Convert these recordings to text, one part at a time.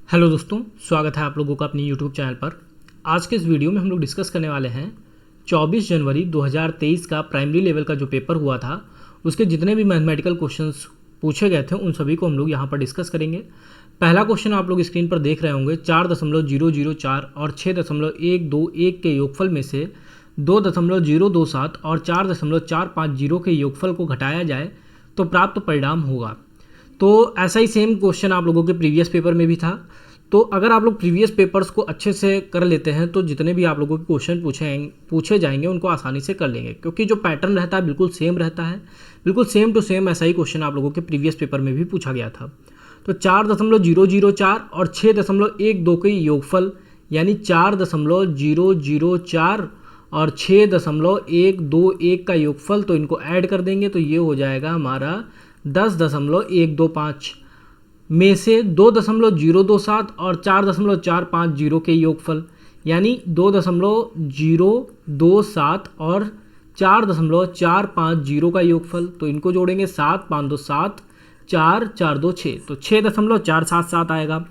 Hello दोस्तों, स्वागत है आप लोगों का अपनी यूट्यूब चैनल पर। आज के इस वीडियो में हम लोग डिस्कस करने वाले हैं 24 जनवरी 2023 का प्राइमरी लेवल का जो पेपर हुआ था उसके जितने भी मैथमेटिकल क्वेश्चंस पूछे गए थे उन सभी को हम लोग यहाँ पर डिस्कस करेंगे। पहला क्वेश्चन आप लोग स्क्रीन पर देख रहे होंगे 4.004 और 6.121 के योगफल में से 2.027 और 4.450 के योगफल को घटाया जाए तो प्राप्त परिणाम होगा। तो ऐसा ही सेम क्वेश्चन आप लोगों के प्रीवियस पेपर में भी था। तो अगर आप लोग प्रीवियस पेपर्स को अच्छे से कर लेते हैं तो जितने भी आप लोगों के क्वेश्चन पूछे जाएंगे उनको आसानी से कर लेंगे, क्योंकि जो पैटर्न रहता है बिल्कुल सेम रहता है, बिल्कुल सेम टू सेम ऐसा ही क्वेश्चन आप लोगों के प्रीवियस पेपर में भी पूछा गया था। तो 4.004 और 6.12 के योगफल यानी 4.004 और 6.121 का योगफल, तो इनको ऐड कर देंगे तो ये हो जाएगा हमारा 10.125 में से 2.027 और 4.450 के योगफल यानी 2.027 और 4.450 का योगफल, तो इनको जोड़ेंगे 7 5 2 7 4 4 2 6, तो 6.477 आएगा।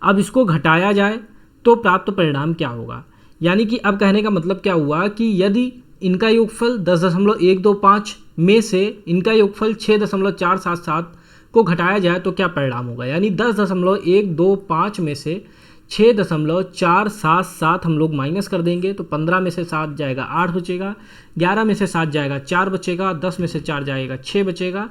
अब इसको घटाया जाए तो प्राप्त परिणाम क्या होगा, यानी कि अब कहने का मतलब क्या हुआ कि यदि इनका योगफल 10.125 में से इनका योगफल 6.477 को घटाया जाए तो क्या परिणाम होगा, यानी 10.125 में से 6.477 हम लोग माइनस कर देंगे तो 15 में से 7 जाएगा 8 बचेगा, 11 में से 7 जाएगा 4 बचेगा, 10 में से 4 जाएगा 6 बचेगा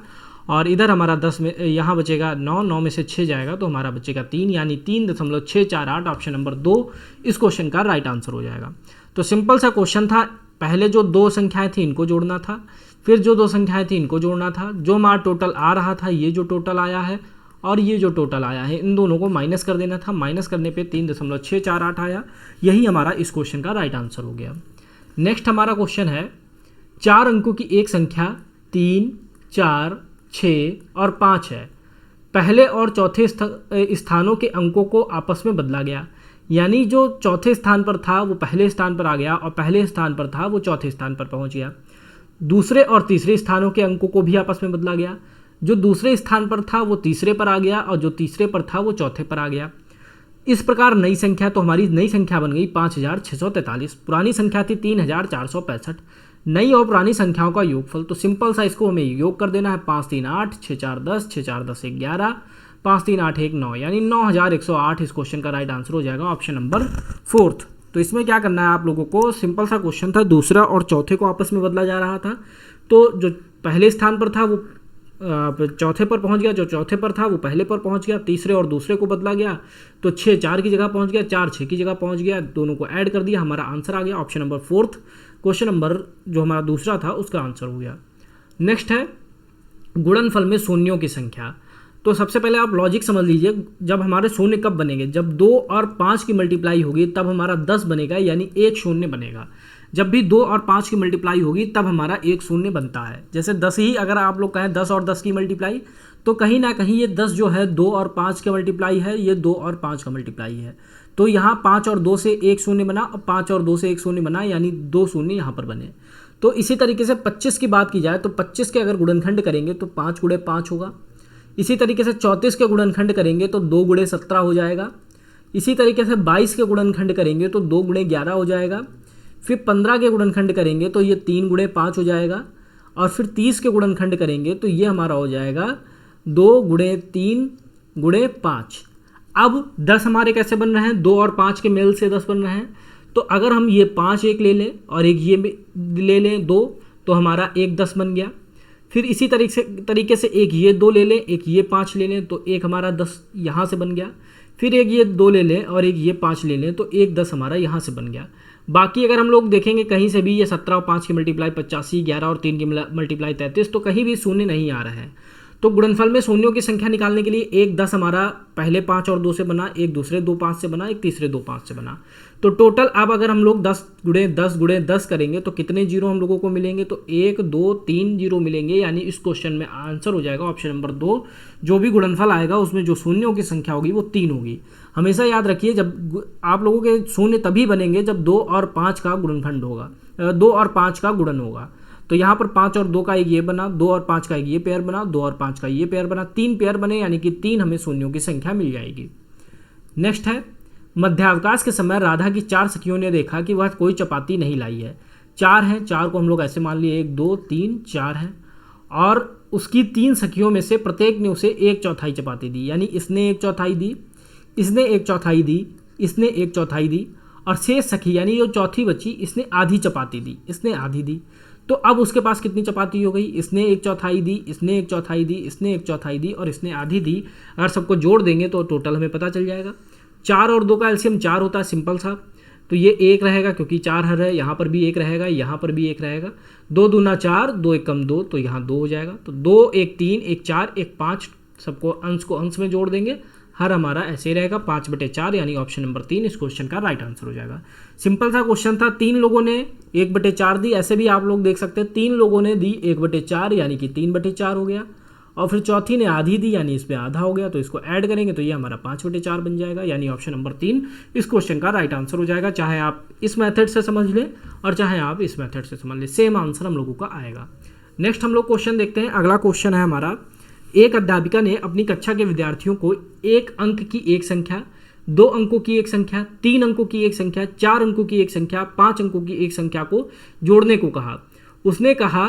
और इधर हमारा 10 में यहाँ बचेगा 9, 9 में से 6 जाएगा तो हमारा बचेगा 3, यानी 3.648 ऑप्शन नंबर 2 इस क्वेश्चन का राइट आंसर हो जाएगा। तो सिंपल सा क्वेश्चन था, पहले जो दो संख्याएं थी इनको जोड़ना था, फिर जो दो संख्याएं थी इनको जोड़ना था, जो हमारा टोटल आ रहा था ये जो टोटल आया है और ये जो टोटल आया है इन दोनों को माइनस कर देना था। माइनस करने पे 3.648 आया, यही हमारा इस क्वेश्चन का राइट आंसर हो गया। नेक्स्ट हमारा क्वेश्चन है 4 अंकों की एक संख्या 3, 4, 6 और 5 है। पहले और चौथे स्थानों के अंकों को आपस में बदला गया, यानी जो चौथे स्थान पर था वो पहले स्थान पर आ गया और पहले स्थान पर था वो चौथे स्थान पर पहुंच गया। दूसरे और तीसरे स्थानों के अंकों को भी आपस में बदला गया, जो दूसरे स्थान पर था वो तीसरे पर आ गया और जो तीसरे पर था वो चौथे पर आ गया। इस प्रकार नई संख्या, तो हमारी नई संख्या बन गई 5643, पुरानी संख्या थी 3465। नई और पुरानी संख्याओं का योगफल, तो सिंपल सा इसको हमें योग कर देना है 5 3 8 6 4 10 6 4 10 11 5 3 8 1 9, यानी 9108 इस क्वेश्चन का राइट आंसर हो जाएगा ऑप्शन नंबर 4। तो इसमें क्या करना है आप लोगों को, सिंपल सा क्वेश्चन था, दूसरा और चौथे को आपस में बदला जा रहा था। तो जो पहले स्थान पर था वो चौथे पर पहुंच गया, जो चौथे पर था वो पहले पर पहुंच गया, तीसरे और दूसरे को बदला गया तो 6 4 की जगह पहुंच गया, 4 6 की जगह पहुंच गया, दोनों को ऐड कर दिया, हमारा आंसर आ गया ऑप्शन नंबर 4। क्वेश्चन नंबर जो हमारा दूसरा था उसका आंसर हो गया। नेक्स्ट है गुणनफल में शून्यों की संख्या। तो सबसे पहले आप लॉजिक समझ लीजिए, जब हमारे शून्य कब बनेंगे, जब 2 और 5 की मल्टीप्लाई होगी तब हमारा 10 बनेगा, यानी एक शून्य बनेगा। जब भी 2 और 5 की मल्टीप्लाई होगी तब हमारा एक शून्य बनता है। जैसे 10 ही अगर आप लोग कहें 10 और 10 की मल्टीप्लाई, तो कहीं ना कहीं ये 10 जो है 2 और 5 का मल्टीप्लाई है, ये 2 और 5 का मल्टीप्लाई है। तो यहाँ 5 और 2 से एक शून्य बना और 5 और 2 से एक शून्य बना, यानी 2 शून्य यहाँ पर बने। तो इसी तरीके से 25 की बात की जाए तो 25 के अगर गुणनखंड करेंगे तो 5 गुणे 5 होगा। इसी तरीके से 34 के गुणनखंड करेंगे तो 2 गुणे 17 हो जाएगा। इसी तरीके से 22 के गुणनखंड करेंगे तो 2 गुणे 11 हो जाएगा। फिर 15 के गुणनखंड करेंगे तो ये 3 गुणे 5 हो जाएगा। और फिर 30 के गुणनखंड करेंगे तो ये हमारा हो जाएगा 2 गुणे 3 गुणे 5। अब 10 हमारे कैसे बन रहे हैं, 2 और 5 के मेल से 10 बन रहे हैं। तो अगर हम ये 5 एक ले लें और एक ये ले लें 2, तो हमारा एक 10 बन गया। फिर इसी तरीके से एक ये 2 ले लें, एक ये 5 ले लें, तो एक हमारा 10 यहाँ से बन गया। फिर एक ये 2 ले लें और एक ये 5 ले लें, तो एक 10 हमारा यहाँ से बन गया। बाकी अगर हम लोग देखेंगे कहीं से भी ये 17 और 5 की मल्टीप्लाई 85, 11 और 3 की मल्टीप्लाई 33, तो कहीं भी शून्य नहीं आ रहा है। तो गुणनफल में शून्यों की संख्या निकालने के लिए एक 10 हमारा पहले 5 और 2 से बना, एक दूसरे 2 5 से बना, एक तीसरे 2 5 से बना। तो टोटल अब अगर हम लोग 10 गुणे 10 गुणे 10 करेंगे तो कितने जीरो हम लोगों को मिलेंगे, तो 1 2 3 जीरो मिलेंगे, यानी इस क्वेश्चन में आंसर हो जाएगा ऑप्शन नंबर 2। जो भी गुणनफल आएगा उसमें जो शून्यों की संख्या होगी वो 3 होगी। हमेशा याद रखिए, जब आप लोगों के शून्य तभी बनेंगे जब 2 और 5 का गुणनखंड होगा, 2 और 5 का गुणन होगा। तो यहाँ पर 5 और 2 का एक ये बना, 2 और 5 का एक ये पेयर बना, 2 और 5 का ये पेयर बना, 3 पेयर बने, यानी कि 3 हमें शून्यों की संख्या मिल जाएगी। नेक्स्ट है, मध्यावकाश के समय राधा की 4 सखियों ने देखा कि वह कोई चपाती नहीं लाई है। 4 हैं, 4 को हम लोग ऐसे मान लिए 1 2 3 4 हैं, और उसकी 3 सखियों में से प्रत्येक ने उसे 1/4 चपाती दी, यानी इसने 1/4 दी, इसने 1/4 दी, इसने 1/4 दी, और शेष सखी यानी जो चौथी बची इसने आधी चपाती दी, इसने आधी दी। तो अब उसके पास कितनी चपाती हो गई, इसने 1/4 दी, इसने 1/4 दी, इसने 1/4 दी और इसने आधी दी। अगर सबको जोड़ देंगे तो टोटल हमें पता चल जाएगा। 4 और 2 का एलसीएम 4 होता है, सिंपल सा। तो ये 1 रहेगा क्योंकि 4 हर है, यहाँ पर भी 1 रहेगा, यहाँ पर भी 1 रहेगा। 2 दूना 4, 2 1 कम 2, तो यहाँ 2 हो जाएगा। तो 2 1 3 1 4 1 5, सबको अंश में जोड़ देंगे, हर हमारा ऐसे ही रहेगा 5/4, यानी ऑप्शन नंबर 3 इस क्वेश्चन का राइट आंसर हो जाएगा। सिंपल सा क्वेश्चन था, 3 लोगों ने 1/4 दी, ऐसे भी आप लोग देख सकते हैं 3 लोगों ने दी 1/4 यानी कि 3/4 हो गया, और फिर चौथी ने आधी दी यानी इस पर आधा हो गया, तो इसको ऐड करेंगे तो ये हमारा 5/4 बन जाएगा, यानी ऑप्शन नंबर 3 इस क्वेश्चन का राइट आंसर हो जाएगा। चाहे आप इस मेथड से समझ लें और चाहे आप इस मेथड से समझ लें, सेम आंसर हम लोगों का आएगा। नेक्स्ट हम लोग क्वेश्चन देखते हैं। अगला क्वेश्चन है हमारा, एक अध्यापिका ने अपनी कक्षा के विद्यार्थियों को 1 अंक की एक संख्या, 2 अंकों की एक संख्या, 3 अंकों की एक संख्या, 4 अंकों की एक संख्या, 5 अंकों की एक संख्या को जोड़ने को कहा। उसने कहा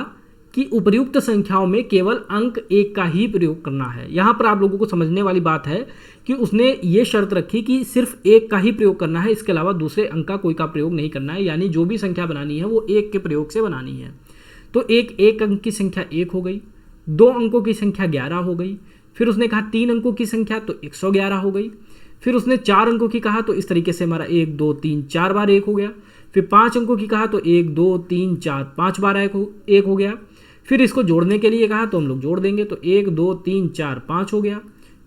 कि उपर्युक्त संख्याओं में केवल अंक 1 का ही प्रयोग करना है। यहाँ पर आप लोगों को समझने वाली बात है कि उसने ये शर्त रखी कि सिर्फ 1 का ही प्रयोग करना है, इसके अलावा दूसरे अंक का कोई का प्रयोग नहीं करना है, यानी जो भी संख्या बनानी है वो 1 के प्रयोग से बनानी है। तो 1 अंक की संख्या 1 हो गई, 2 अंकों की संख्या 11 हो गई, फिर उसने कहा 3 अंकों की संख्या तो 111 हो गई, फिर उसने 4 अंकों की कहा तो इस तरीके से हमारा 1 2 3 4 बार 1 हो गया, फिर 5 अंकों की कहा तो 1 2 3 4 5 बार 1 हो गया, फिर इसको जोड़ने के लिए कहा तो हम लोग जोड़ देंगे तो 1 2 3 4 5 हो गया,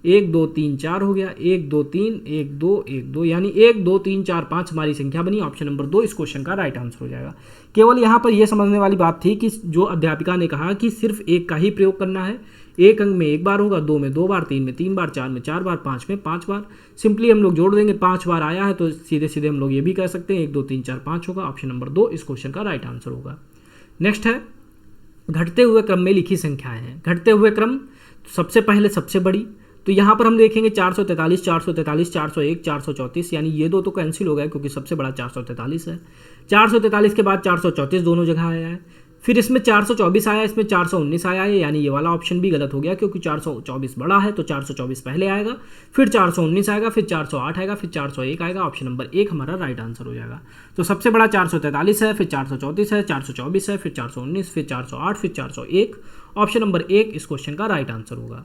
1 2 3 4 हो गया, 1 2 3 1 2 1 2, यानी 1 2 3 4 5 हमारी संख्या बनी। ऑप्शन नंबर 2 इस क्वेश्चन का राइट आंसर हो जाएगा। केवल यहाँ पर यह समझने वाली बात थी कि जो अध्यापिका ने कहा कि सिर्फ 1 का ही प्रयोग करना है, 1 अंक में 1 बार होगा, 2 में 2 बार, 3 में 3 बार, 4 में 4 बार, 5 में 5 बार। सिंपली हम लोग जोड़ देंगे, 5 बार आया है तो सीधे सीधे हम लोग ये भी कह सकते हैं 1 2 3 4 5 होगा। ऑप्शन नंबर 2 इस क्वेश्चन का राइट आंसर होगा। नेक्स्ट है, घटते हुए क्रम में लिखी संख्याएं हैं। घटते हुए क्रम, सबसे पहले सबसे बड़ी, तो यहाँ पर हम देखेंगे 443 443 401 434, यानी ये दो तो कैंसिल हो गया क्योंकि सबसे बड़ा 443 है। 443 के बाद 434 दोनों जगह आया है, फिर इसमें 424 आया, इसमें 419 आया है, यानी ये वाला ऑप्शन भी गलत हो गया क्योंकि 424 बड़ा है तो 424 पहले आएगा, फिर 419 आएगा, फिर 408 आएगा, फिर 401 आएगा। ऑप्शन नंबर 1 हमारा राइट आंसर हो जाएगा। तो सबसे बड़ा 443 है, फिर 434 है, 424 है, फिर 419, फिर 408, फिर 401। ऑप्शन नंबर 1 इस क्वेश्चन का राइट आंसर होगा।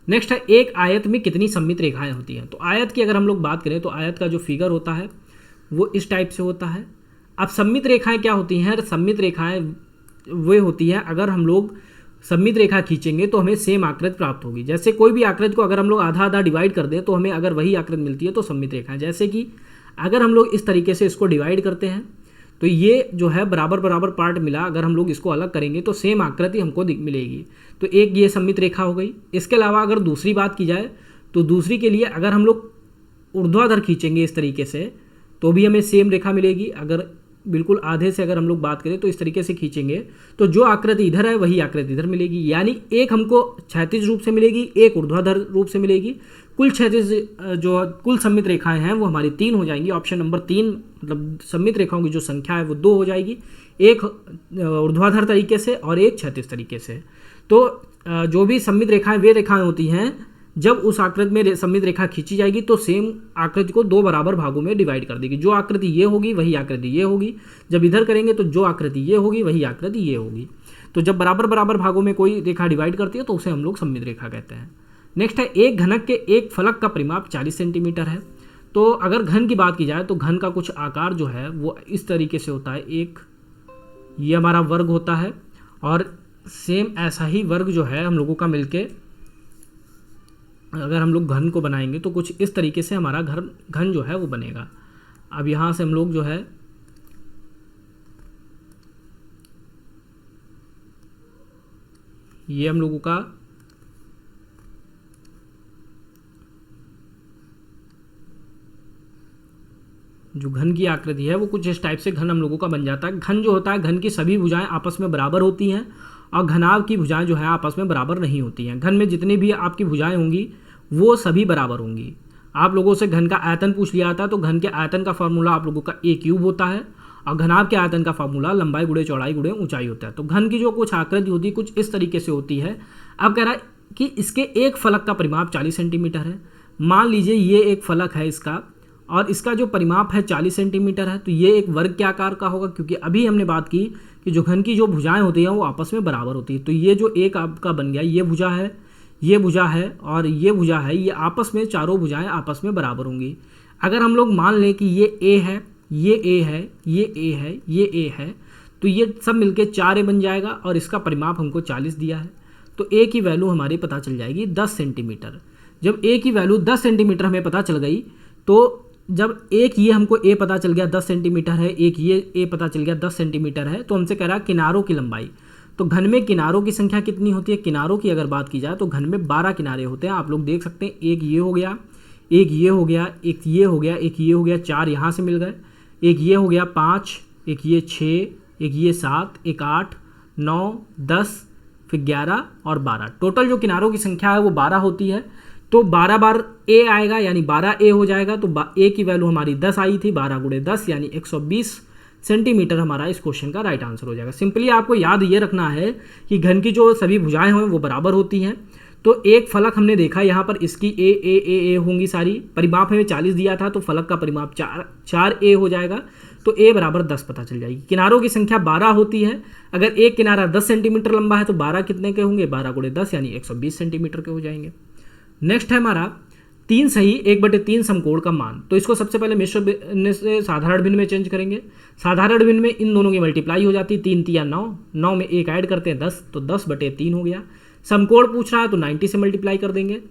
नेक्स्ट है, एक आयत में कितनी सममित रेखाएं होती हैं। तो आयत की अगर हम लोग बात करें तो आयत का जो फिगर होता है वो इस टाइप से होता है। अब सममित रेखाएं क्या होती हैं? सममित रेखाएं वे होती है, अगर हम लोग सममित रेखा खींचेंगे तो हमें सेम आकृति प्राप्त होगी। जैसे कोई भी आकृति को अगर हम लोग आधा आधा डिवाइड कर दें तो हमें अगर वही आकृति मिलती है तो सममित रेखा है। जैसे कि अगर हम लोग इस तरीके से इसको डिवाइड करते हैं तो ये जो है बराबर बराबर पार्ट मिला, अगर हम लोग इसको अलग करेंगे तो सेम आकृति हमको मिलेगी। तो एक ये सममित रेखा हो गई। इसके अलावा अगर दूसरी बात की जाए तो दूसरी के लिए अगर हम लोग ऊर्ध्वाधर खींचेंगे इस तरीके से तो भी हमें सेम रेखा मिलेगी। अगर बिल्कुल आधे से अगर हम लोग बात करें तो इस तरीके से खींचेंगे तो जो आकृति इधर है वही आकृति इधर मिलेगी, यानी एक हमको क्षैतिज रूप से मिलेगी, एक ऊर्ध्वाधर रूप से मिलेगी। कुल क्षैतिज जो कुल सममित रेखाएं हैं वो हमारी 3 हो जाएंगी। ऑप्शन नंबर 3 मतलब सममित रेखाओं की जो संख्या है वो 2 हो जाएगी, एक ऊर्ध्वाधर तरीके से और एक क्षैतिज तरीके से। तो जो भी सममित रेखाएं वे रेखाएं होती हैं जब उस आकृति में सममित रेखा खींची जाएगी तो सेम आकृति को 2 बराबर भागों में डिवाइड कर देगी। जो आकृति ये होगी वही आकृति ये होगी, जब इधर करेंगे तो जो आकृति ये होगी वही आकृति ये होगी। तो जब बराबर बराबर भागों में कोई रेखा डिवाइड करती है तो उसे हम लोग सममित रेखा कहते हैं। नेक्स्ट है, एक घनक के एक फलक का परिमाप 40 सेंटीमीटर है। तो अगर घन की बात की जाए तो घन का कुछ आकार जो है वो इस तरीके से होता है। एक ये हमारा वर्ग होता है और सेम ऐसा ही वर्ग जो है हम लोगों का मिलके अगर हम लोग घन को बनाएंगे तो कुछ इस तरीके से हमारा घन जो है वो बनेगा। अब यहाँ से हम लोग जो है ये हम लोगों का जो घन की आकृति है वो कुछ इस टाइप से घन हम लोगों का बन जाता है। घन जो होता है, घन की सभी भुजाएं आपस में बराबर होती हैं और घनाभ की भुजाएं जो है आपस में बराबर नहीं होती हैं। घन में जितनी भी आपकी भुजाएं होंगी वो सभी बराबर होंगी। आप लोगों से घन का आयतन पूछ लिया था, तो घन के आयतन का फार्मूला आप लोगों का a क्यूब होता है और घनाभ के आयतन का फार्मूला लंबाई गुणे चौड़ाई गुणे ऊंचाई होता है। तो घन की जो कुछ आकृति होती है कुछ इस तरीके से होती है। अब कह रहा है कि इसके एक फलक का परिमाप 40 सेंटीमीटर है। मान लीजिए ये एक फलक है इसका और इसका जो परिमाप है 40 सेंटीमीटर है, तो ये एक वर्ग के आकार का होगा, क्योंकि अभी हमने बात की कि जो घन की जो भुजाएं होती हैं वो आपस में बराबर होती है। तो ये जो एक आपका बन गया, ये भुजा है, ये भुजा है और ये भुजा है, ये आपस में चारों भुजाएं आपस में बराबर होंगी। अगर हम लोग मान लें कि ये ए है, ये ए है, ये ए है, ये ए है, तो ये सब मिलके 4a बन जाएगा और इसका परिमाप हमको 40 दिया है। तो ए की वैल्यू हमारी पता चल जाएगी 10 सेंटीमीटर। जब ए की वैल्यू 10 सेंटीमीटर हमें पता चल गई, तो जब एक ये हमको ए पता चल गया 10 सेंटीमीटर है, एक ये ए पता चल गया 10 सेंटीमीटर है, तो हमसे कह रहा है किनारों की लंबाई। तो घन में किनारों की संख्या कितनी होती है? किनारों की अगर बात की जाए तो घन में 12 किनारे होते हैं। आप लोग देख सकते हैं, एक ये हो गया, एक ये हो गया, एक ये हो गया, एक ये हो गया, 4 यहाँ से मिल गए, एक ये हो गया 5, एक ये 6, एक ये 7, एक 8, 9, 10, फिर 11 और 12। टोटल जो किनारों की संख्या है वो 12 होती है। तो 12 बार ए आएगा यानी 12a हो जाएगा। तो ए की वैल्यू हमारी 10 आई थी, 12 गुणे 10 यानी 120 सेंटीमीटर हमारा इस क्वेश्चन का राइट आंसर हो जाएगा। सिंपली आपको याद ये रखना है कि घन की जो सभी भुजाएं हैं वो बराबर होती हैं। तो एक फलक हमने देखा यहाँ पर, इसकी ए होंगी सारी, परिमाप हमें 40 दिया था, तो फलक का परिमाप 4a हो जाएगा। तो a बराबर 10 पता चल जाएगी। किनारों की संख्या 12 होती है। अगर एक किनारा 10 सेंटीमीटर लंबा है तो 12 कितने के होंगे? 12 गुणे 10 यानी 120 सेंटीमीटर के हो जाएंगे। नेक्स्ट है हमारा 3 सही 1/3 समकोण का मान। तो इसको सबसे पहले मिश्र भिन्न से साधारण भिन्न में चेंज करेंगे। साधारण भिन्न में इन दोनों की मल्टीप्लाई हो जाती है, 3 तिया 9, 9 में 1 ऐड करते हैं 10, तो 10/3 हो गया। समकोण पूछ रहा है तो 90 से मल्टीप्लाई कर देंगे,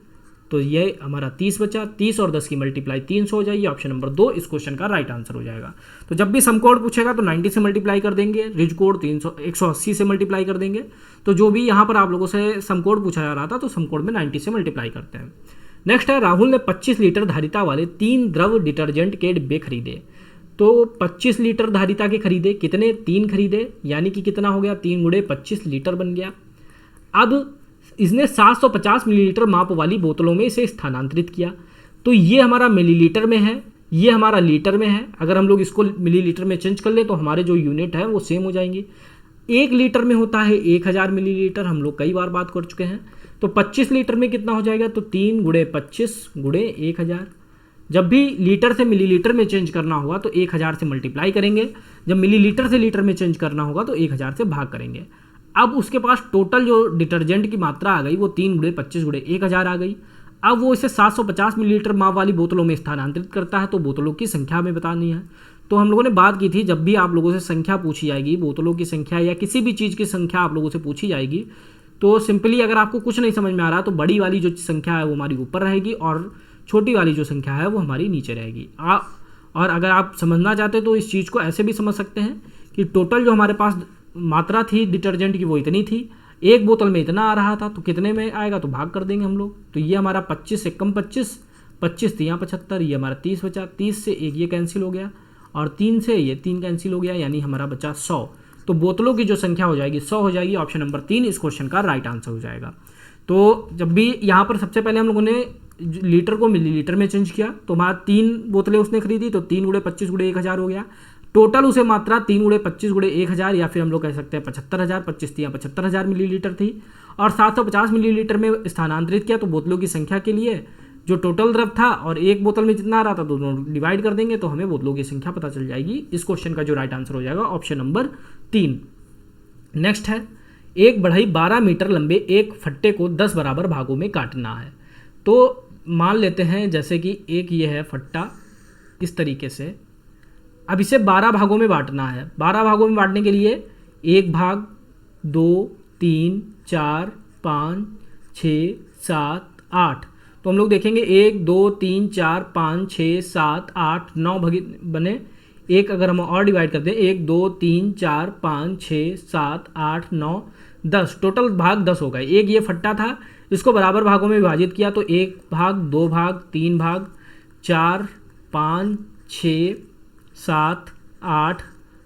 तो ये हमारा 30 बचा। 30 और 10 की मल्टीप्लाई 300 हो जाएगी। ऑप्शन नंबर 2 इस क्वेश्चन का राइट आंसर हो जाएगा। तो जब भी समकोण पूछेगा तो 90 से मल्टीप्लाई कर देंगे, रिजकोण 180 से मल्टीप्लाई कर देंगे। तो जो भी यहाँ पर आप लोगों से समकोण पूछा जा रहा था तो समकोण में 90 से मल्टीप्लाई करते हैं। नेक्स्ट है, राहुल ने 25 लीटर धारिता वाले 3 द्रव डिटर्जेंट के डिब्बे खरीदे। तो 25 लीटर धारिता के खरीदे, कितने? 3 खरीदे, यानी कि कितना हो गया? 3 गुणे 25 लीटर बन गया। अब इसने 750 मिलीलीटर माप वाली बोतलों में इसे स्थानांतरित किया। तो ये हमारा मिलीलीटर में है, ये हमारा लीटर में है। अगर हम लोग इसको मिलीलीटर में चेंज कर ले तो हमारे जो यूनिट है वो सेम हो जाएंगी। 1 लीटर में होता है 1000 मिलीलीटर, हम लोग कई बार बात कर चुके हैं। तो 25 लीटर में कितना हो जाएगा? तो 3 गुणे 25 गुणे 1000। जब भी लीटर से मिलीलीटर में चेंज करना होगा तो 1000 से मल्टीप्लाई करेंगे, जब मिलीलीटर से लीटर में चेंज करना होगा तो 1000 से भाग करेंगे। अब उसके पास टोटल जो डिटर्जेंट की मात्रा आ गई वो 3 गुणे 25 गुणे 1000 आ गई। अब वो इसे 750 मिलीलीटर माप वाली बोतलों में स्थानांतरित करता है, तो बोतलों की संख्या हमें बतानी है। तो हम लोगों ने बात की थी, जब भी आप लोगों से संख्या पूछी जाएगी, बोतलों की संख्या या किसी भी चीज़ की संख्या आप लोगों से पूछी जाएगी, तो सिंपली अगर आपको कुछ नहीं समझ में आ रहा तो बड़ी वाली जो संख्या है वो हमारी ऊपर रहेगी और छोटी वाली जो संख्या है वो हमारी नीचे रहेगी। और अगर आप समझना चाहते हैं तो इस चीज़ को ऐसे भी समझ सकते हैं कि टोटल जो हमारे पास मात्रा थी डिटर्जेंट की वो इतनी थी, एक बोतल में इतना आ रहा था, तो कितने में आएगा? तो भाग कर देंगे हम लोग। तो ये हमारा 25 से कम 25, 25 तिया 75, ये हमारा 30 बचा। 30 से एक ये कैंसिल हो गया और 3 से ये 3 कैंसिल हो गया, यानी हमारा बचा 100। तो बोतलों की जो संख्या हो जाएगी 100 हो जाएगी। ऑप्शन नंबर 3 इस क्वेश्चन का राइट आंसर हो जाएगा। तो जब भी यहाँ पर सबसे पहले हम लोगों ने लीटर को मिलीलीटर में चेंज किया, तो हमारा 3 बोतलें उसने खरीदी, तो 3 गुणे 25 गुणे 1000 हो गया। टोटल उसे मात्रा 3 गुणे 25 गुणे 1000 या फिर हम लोग कह सकते हैं 75000, 25 तिया 75000 मिलीलीटर थी और 750 मिलीलीटर में स्थानांतरित किया। तो बोतलों की संख्या के लिए जो टोटल द्रव था और एक बोतल में जितना आ रहा था दोनों डिवाइड कर देंगे तो हमें बोतलों की संख्या पता चल जाएगी। इस क्वेश्चन का जो राइट आंसर हो जाएगा ऑप्शन नंबर 3। नेक्स्ट है, एक बढ़ई 12 मीटर लंबे एक फट्टे को 10 बराबर भागों में काटना है। तो मान लेते हैं जैसे कि एक ये है फट्टा इस तरीके से, अब इसे 12 भागों में बांटना है। 12 भागों में बांटने के लिए 1 भाग, 2, 3, 4, 5, 6, 7, 8। तो हम लोग देखेंगे 1, 2, 3, 4, 5, 6, 7, 8, 9 भाग बने। एक अगर हम और डिवाइड करते हैं 1, 2, 3, 4, 5, 6, 7, 8, 9, 10, टोटल भाग 10 हो गए। एक ये फट्टा था, इसको बराबर भागों में विभाजित किया तो 1 भाग, 2 भाग, 3 भाग, 4, 5, 6, 7, 8,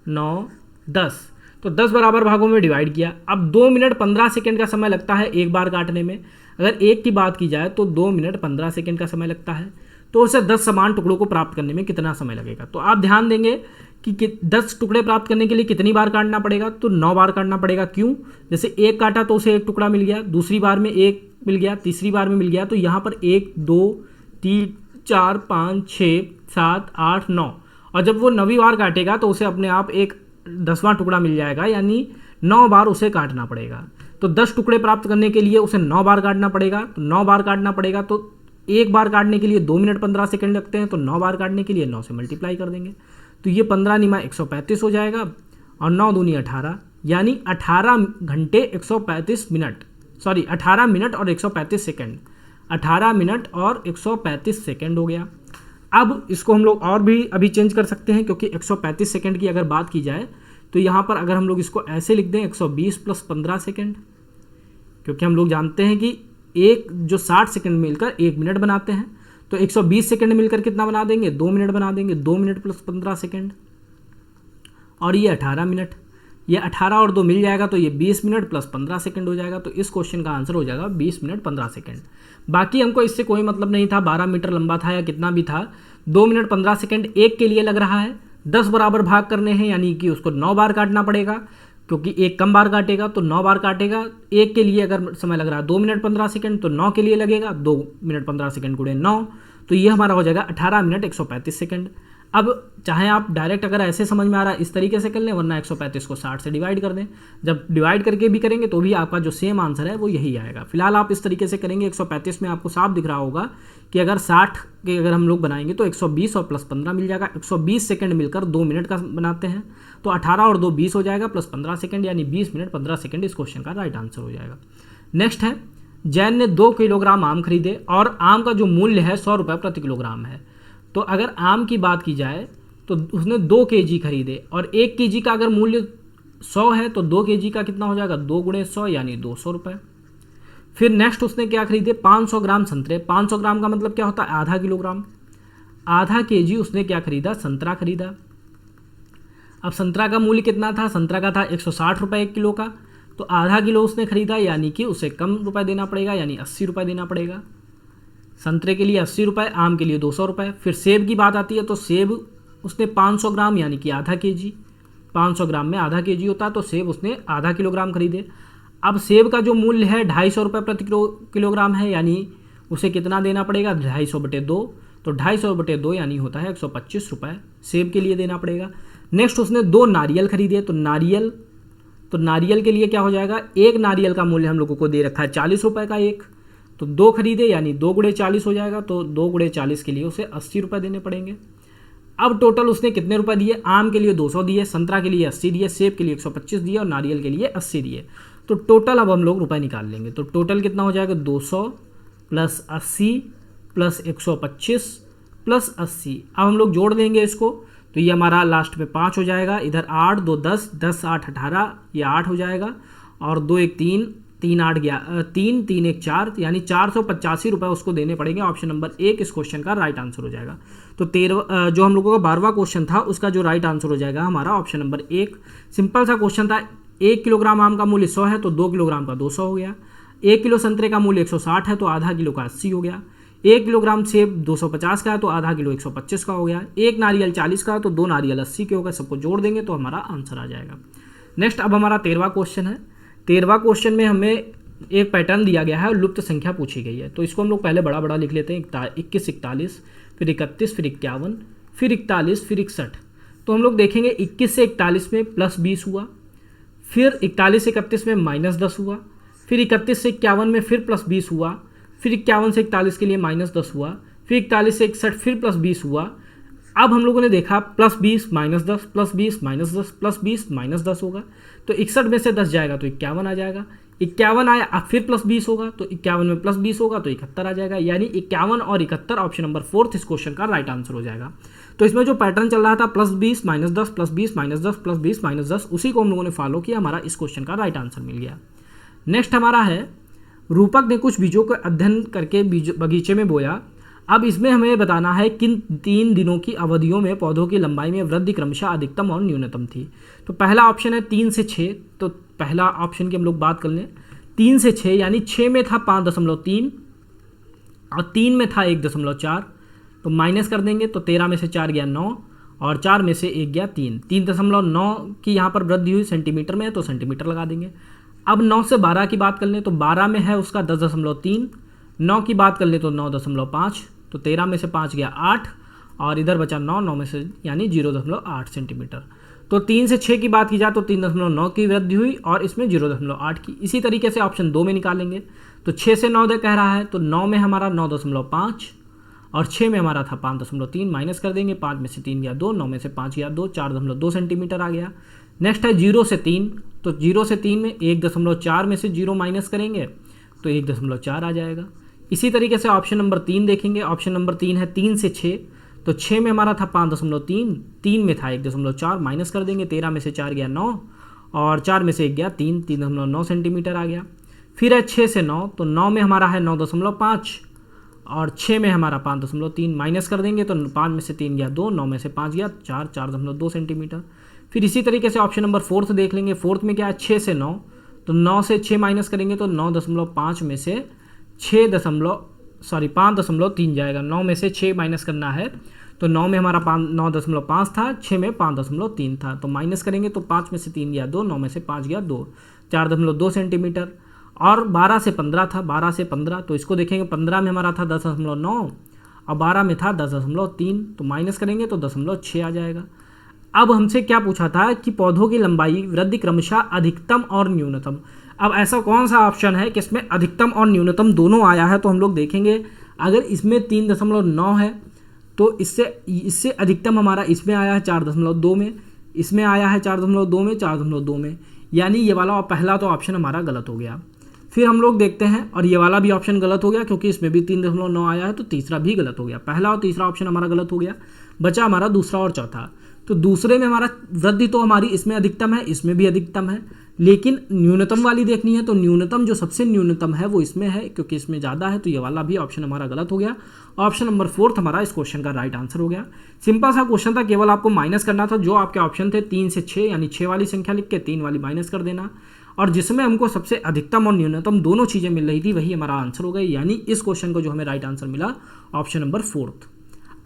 9, 10, तो 10 बराबर भागों में डिवाइड किया। अब 2 मिनट 15 सेकेंड का समय लगता है एक बार काटने में। अगर एक की बात की जाए तो 2 मिनट 15 सेकेंड का समय लगता है। तो उसे 10 समान टुकड़ों को प्राप्त करने में कितना समय लगेगा। तो आप ध्यान देंगे कि 10 टुकड़े प्राप्त करने के लिए कितनी बार काटना पड़ेगा, तो 9 बार काटना पड़ेगा। क्यों? जैसे एक काटा तो उसे एक टुकड़ा मिल गया, दूसरी बार में एक मिल गया, तीसरी बार में मिल गया, तो यहाँ पर 1 2 3 4 5 6 7 8 9, और जब वो 9वीं बार काटेगा तो उसे अपने आप एक 10वां टुकड़ा मिल जाएगा, यानी 9 बार उसे काटना पड़ेगा। तो 10 टुकड़े प्राप्त करने के लिए उसे 9 बार काटना पड़ेगा। तो 9 बार काटना पड़ेगा, तो एक बार काटने के लिए 2 मिनट 15 सेकंड लगते हैं, तो 9 बार काटने के लिए 9 से मल्टीप्लाई कर देंगे, तो ये 15 निमा 135 हो जाएगा, और 9 दूनी 18, यानी 18 घंटे 135 मिनट, सॉरी 18 मिनट और 135 सेकंड, 18 मिनट और 135 सेकंड हो गया। अब इसको हम लोग और भी अभी चेंज कर सकते हैं, क्योंकि 135 सेकंड की अगर बात की जाए तो यहाँ पर अगर हम लोग इसको ऐसे लिख दें 120 + 15 सेकंड, क्योंकि हम लोग जानते हैं कि एक जो 60 सेकंड मिलकर 1 मिनट बनाते हैं, तो 120 सेकंड मिलकर कितना बना देंगे, 2 मिनट बना देंगे, 2 मिनट + 15 सेकंड, और ये 18 मिनट, ये 18 और 2 मिल जाएगा, तो ये 20 मिनट + 15 सेकंड हो जाएगा। तो इस क्वेश्चन का आंसर हो जाएगा 20 मिनट 15 सेकंड। बाकी हमको इससे कोई मतलब नहीं था, 12 मीटर लंबा था या कितना भी था, 2 मिनट 15 सेकंड एक के लिए लग रहा है, 10 बराबर भाग करने हैं, यानी कि उसको 9 बार काटना पड़ेगा, क्योंकि एक कम बार काटेगा तो 9 बार काटेगा। एक के लिए अगर समय लग रहा है 2 मिनट 15 सेकंड, तो 9 के लिए लगेगा 2 मिनट 15 सेकंड गुणे 9, तो ये हमारा हो जाएगा 18 मिनट 135 सेकंड। अब चाहे आप डायरेक्ट अगर ऐसे समझ में आ रहा है इस तरीके से कर लें, वरना 135 को 60 से डिवाइड कर दें। जब डिवाइड करके भी करेंगे तो भी आपका जो सेम आंसर है वो यही आएगा। फिलहाल आप इस तरीके से करेंगे, 135 में आपको साफ दिख रहा होगा कि अगर 60 के अगर हम लोग बनाएंगे तो 120 और +15 मिल जाएगा। 120 सेकंड मिलकर 2 मिनट का बनाते हैं, तो 18 और 2 20 हो जाएगा, +15 सेकंड, यानी 20 मिनट 15 सेकंड इस क्वेश्चन का राइट आंसर हो जाएगा। नेक्स्ट है, जैन ने 2 किलोग्राम आम खरीदे और आम का जो मूल्य है 100 रुपये प्रति किलोग्राम है। तो अगर आम की बात की जाए तो उसने 2 kg खरीदे, और 1 kg का अगर मूल्य 100 है तो 2 kg का कितना हो जाएगा, 2 × 100 यानी 200 रुपये। फिर नेक्स्ट उसने क्या खरीदे, 500 ग्राम संतरे। 500 ग्राम का मतलब क्या होता है, आधा किलोग्राम। आधा kg उसने क्या खरीदा, संतरा खरीदा। अब संतरा का मूल्य कितना था, संतरा का था 160 रुपये 1 किलो का, तो आधा किलो उसने खरीदा, यानी कि उसे कम रुपए देना पड़ेगा, यानी 80 रुपये देना पड़ेगा। संतरे के लिए 80 रुपये, आम के लिए 200 रुपये। फिर सेब की बात आती है, तो सेब उसने 500 ग्राम यानी कि आधा kg, 500 ग्राम में आधा kg होता है, तो सेब उसने आधा किलोग्राम खरीदे। अब सेब का जो मूल्य है 250 रुपये प्रति किलोग्राम है, यानी उसे कितना देना पड़ेगा, 250/2, तो 250/2 यानी होता है 125 रुपये सेब के लिए देना पड़ेगा। नेक्स्ट उसने 2 नारियल खरीदे, तो नारियल के लिए क्या हो जाएगा, एक नारियल का मूल्य हम लोगों को दे रखा है 40 रुपये का एक, तो 2 खरीदे यानी 2 × 40 हो जाएगा, तो 2 × 40 के लिए उसे 80 रुपये देने पड़ेंगे। अब टोटल उसने कितने रुपए दिए, आम के लिए 200 दिए, संतरा के लिए 80 दिए, सेब के लिए 125 दिए और नारियल के लिए 80 दिए। तो टोटल अब हम लोग रुपए निकाल लेंगे, तो टोटल कितना हो जाएगा, 200 + 80 + 125 + 80। अब हम लोग जोड़ देंगे इसको, तो ये हमारा लास्ट में 5 हो जाएगा, इधर 8 2 10 10 8 18, ये 8 हो जाएगा, और 2 1 3 3 8 3 3 1 4, यानी 485 रुपये उसको देने पड़ेंगे। ऑप्शन नंबर 1 इस क्वेश्चन का राइट आंसर हो जाएगा। तो 13 जो हम लोगों का 12वां क्वेश्चन था उसका जो राइट आंसर हो जाएगा हमारा ऑप्शन नंबर 1। सिंपल सा क्वेश्चन था, 1 किलोग्राम आम का मूल्य 100 है तो 2 किलोग्राम का 200 हो गया। 1 किलो संतरे का मूल्य 160 है तो आधा किलो का 80 हो गया। 1 किलोग्राम सेब 250 का है तो आधा किलो 125 का हो गया। 1 नारियल 40 का तो 2 नारियल 80 के हो गए। सबको जोड़ देंगे तो हमारा आंसर आ जाएगा। नेक्स्ट अब हमारा 13वां क्वेश्चन है। 13वां क्वेश्चन में हमें एक पैटर्न दिया गया है और लुप्त संख्या पूछी गई है, तो इसको हम लोग पहले बड़ा बड़ा लिख लेते हैं। 21 41 फिर 31 फिर 51 फिर 41 फिर 61। तो हम लोग देखेंगे 21 से 41 में +20 हुआ, फिर 41 से 31 में -10 हुआ, फिर 31 से 51 में फिर +20 हुआ, फिर 51 से 41 के लिए -10 हुआ, फिर 41 से 61 फिर +20 हुआ। अब हम लोगों ने देखा +20 -10 +20 -10 +20 -10 होगा, तो 61 में से 10 जाएगा तो 51 आ जाएगा। 51 आया, अब फिर +20 होगा तो 51 में +20 होगा तो 71 आ जाएगा, यानी 51 और 71 ऑप्शन नंबर 4 इस क्वेश्चन का राइट आंसर हो जाएगा। तो इसमें जो पैटर्न चल रहा था +20 -10 +20 -10 +20 -10, उसी को हम लोगों ने फॉलो किया, हमारा इस क्वेश्चन का राइट आंसर मिल गया। नेक्स्ट हमारा है, रूपक ने कुछ बीजों का अध्ययन करके बगीचे में बोया। अब इसमें हमें बताना है किन 3 दिनों की अवधियों में पौधों की लंबाई में वृद्धि क्रमशः अधिकतम और न्यूनतम थी। तो पहला ऑप्शन है 3 से 6, तो पहला ऑप्शन की हम लोग बात कर लें। 3 से 6 यानी 6 में था 5.3 और 3 में था 1.4, तो माइनस कर देंगे तो 13 में से 4 गया 9 और 4 में से 1 गया 3। 3.9 की यहाँ पर वृद्धि हुई सेंटीमीटर में है तो सेंटीमीटर लगा देंगे। अब 9 से 12 की बात कर लें तो 12 में है उसका 10.3। 9 की बात कर लें तो 9.5, तो 13 में से 5 गया 8 और इधर बचा 9 में से यानी 0.8 सेंटीमीटर। तो 3 से 6 की बात की जाए तो 3.9 की वृद्धि हुई और इसमें 0.8 की। इसी तरीके से ऑप्शन 2 में निकालेंगे तो 6 से 9 कह रहा है तो 9 में हमारा 9.5 और 6 में हमारा था 5.3। माइनस कर देंगे, 5 में से 3 गया 2, 9 में से 5 गया 2, 4.2 सेंटीमीटर आ गया। नेक्स्ट है 0 से 3, तो 0 से 3 में 1.4 में से 0 माइनस करेंगे तो 1.4 आ जाएगा। इसी तरीके से ऑप्शन नंबर 3 देखेंगे। ऑप्शन नंबर 3 है 3 से 6, तो 6 में हमारा था 5.3, 3 में था 1.4, माइनस कर देंगे, 13 में से 4 गया 9 और 4 में से 1 गया 3, 3.9 सेंटीमीटर आ गया। फिर है 6 से 9, तो 9 में हमारा है 9.5 और 6 में हमारा 5.3, माइनस कर देंगे तो 5 में से 3 गया 2, 9 में से 5 गया 4, 4.2 सेंटीमीटर। फिर इसी तरीके से ऑप्शन नंबर 4 देख लेंगे। 4 में क्या है 6 से 9, तो 9 से 6 माइनस करेंगे तो 9.5 में से 5.3 जाएगा। 9 में से 6 माइनस करना है तो 9 में हमारा 9.5 था, 6 में 5.3 था, तो माइनस करेंगे तो 5 में से 3 गया 2, 9 में से 5 गया 2, 4.2 सेंटीमीटर। और 12 से 15 था, 12 से 15 तो इसको देखेंगे, 15 में हमारा था 10.9 और 12 में था 10.3, तो माइनस करेंगे तो 10.6 आ जाएगा। अब हमसे क्या पूछा था कि पौधों की लंबाई वृद्धि क्रमशः अधिकतम और न्यूनतम। अब ऐसा कौन सा ऑप्शन है कि इसमें अधिकतम और न्यूनतम दोनों आया है, तो हम लोग देखेंगे अगर इसमें 3.9 है तो इससे अधिकतम हमारा इसमें आया है 4.2 में, इसमें आया है 4.2 में, 4.2 में, यानी ये वाला पहला तो ऑप्शन हमारा गलत हो गया। फिर हम लोग देखते हैं और ये वाला भी ऑप्शन गलत हो गया क्योंकि इसमें भी 3.9 आया है, तो तीसरा भी गलत हो गया। पहला और तीसरा ऑप्शन हमारा गलत हो गया, बचा हमारा दूसरा और चौथा। तो दूसरे में हमारा वृद्धि तो हमारी इसमें अधिकतम है, इसमें भी अधिकतम है, लेकिन न्यूनतम वाली देखनी है तो न्यूनतम जो सबसे न्यूनतम है वो इसमें है क्योंकि इसमें ज़्यादा है, तो ये वाला भी ऑप्शन हमारा गलत हो गया। ऑप्शन नंबर 4 हमारा इस क्वेश्चन का राइट आंसर हो गया। सिंपल सा क्वेश्चन था, केवल आपको माइनस करना था। जो आपके ऑप्शन थे 3 से 6 यानी 6 वाली संख्या लिख के 3 वाली माइनस कर देना, और जिसमें हमको सबसे अधिकतम और न्यूनतम दोनों चीज़ें मिल रही थी वही हमारा आंसर हो गई, यानी इस क्वेश्चन को जो हमें राइट आंसर मिला ऑप्शन नंबर 4।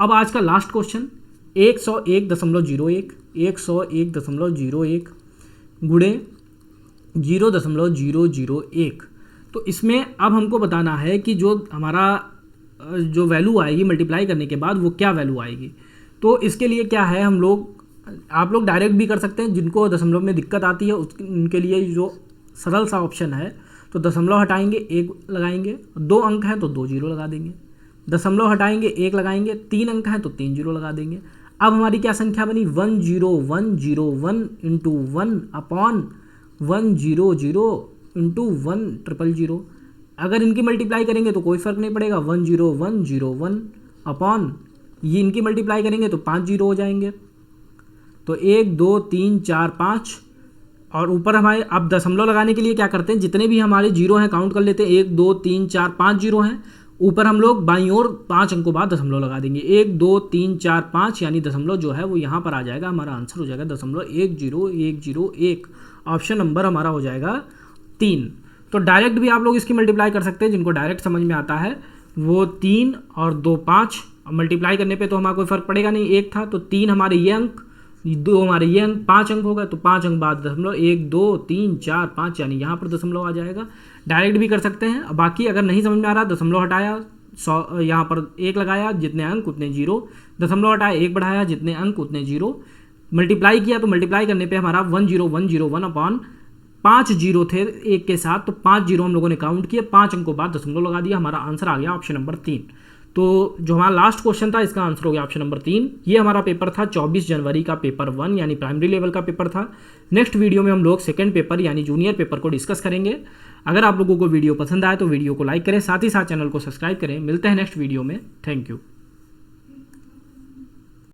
अब आज का लास्ट क्वेश्चन 101.01 101.01 गुणे 0.001। तो इसमें अब हमको बताना है कि जो हमारा जो वैल्यू आएगी मल्टीप्लाई करने के बाद वो क्या वैल्यू आएगी। तो इसके लिए क्या है, आप लोग डायरेक्ट भी कर सकते हैं, जिनको दशमलव में दिक्कत आती है उनके लिए जो सरल सा ऑप्शन है, तो दशमलव हटाएंगे 1 लगाएंगे, 2 अंक हैं तो 2 जीरो लगा देंगे, दशमलव हटाएंगे 1 लगाएंगे, 3 अंक हैं तो 3 जीरो लगा देंगे। अब हमारी क्या संख्या बनी 10101 इंटू 1 अपॉन 100 इंटू 100। अगर इनकी मल्टीप्लाई करेंगे तो कोई फ़र्क नहीं पड़ेगा, 10101 अपॉन ये इनकी मल्टीप्लाई करेंगे तो 5 जीरो हो जाएंगे, तो 1 2 3 4 5 और ऊपर हमारे अब दशमलव लगाने के लिए क्या करते हैं, जितने भी हमारे जीरो हैं काउंट कर लेते हैं, 1 2 3 4 5 जीरो हैं, ऊपर हम लोग बाईं ओर 5 अंकों बाद दशमलव लगा देंगे, 1 2 3 4 5 यानी दशमलव जो है वो यहाँ पर आ जाएगा, हमारा आंसर हो जाएगा 0.10101। ऑप्शन नंबर हमारा हो जाएगा 3। तो डायरेक्ट भी आप लोग इसकी मल्टीप्लाई कर सकते हैं, जिनको डायरेक्ट समझ में आता है वो 3 और 2 5 मल्टीप्लाई करने पे तो हमारा कोई फर्क पड़ेगा नहीं, 1 था तो 3 हमारे ये अंक, 2 हमारे ये अंक, 5 अंक होगा तो 5 अंक बाद दशमलव, 1 2 3 4 5 यानी यहाँ पर दशमलव आ जाएगा। डायरेक्ट भी कर सकते हैं। बाकी अगर नहीं समझ में आ रहा, दशमलव हटाया 100 यहाँ पर 1 लगाया, जितने अंक उतने जीरो, दशमलव हटाया 1 बढ़ाया, जितने अंक उतने जीरो, मल्टीप्लाई किया तो मल्टीप्लाई करने पे हमारा 10101 अपॉन 5 जीरो थे 1 के साथ, तो 5 जीरो हम लोगों ने काउंट किए, 5 अंकों बाद दशमलव लगा दिया, हमारा आंसर आ गया ऑप्शन नंबर 3। तो जो हमारा लास्ट क्वेश्चन था इसका आंसर हो गया ऑप्शन नंबर 3। ये हमारा पेपर था 24 जनवरी का पेपर 1 यानी प्राइमरी लेवल का पेपर था। नेक्स्ट वीडियो में हम लोग सेकंड पेपर यानी जूनियर पेपर को डिस्कस करेंगे। अगर आप लोगों को वीडियो पसंद आए तो वीडियो को लाइक करें, साथ ही साथ चैनल को सब्सक्राइब करें। मिलते हैं नेक्स्ट वीडियो में। Thank you.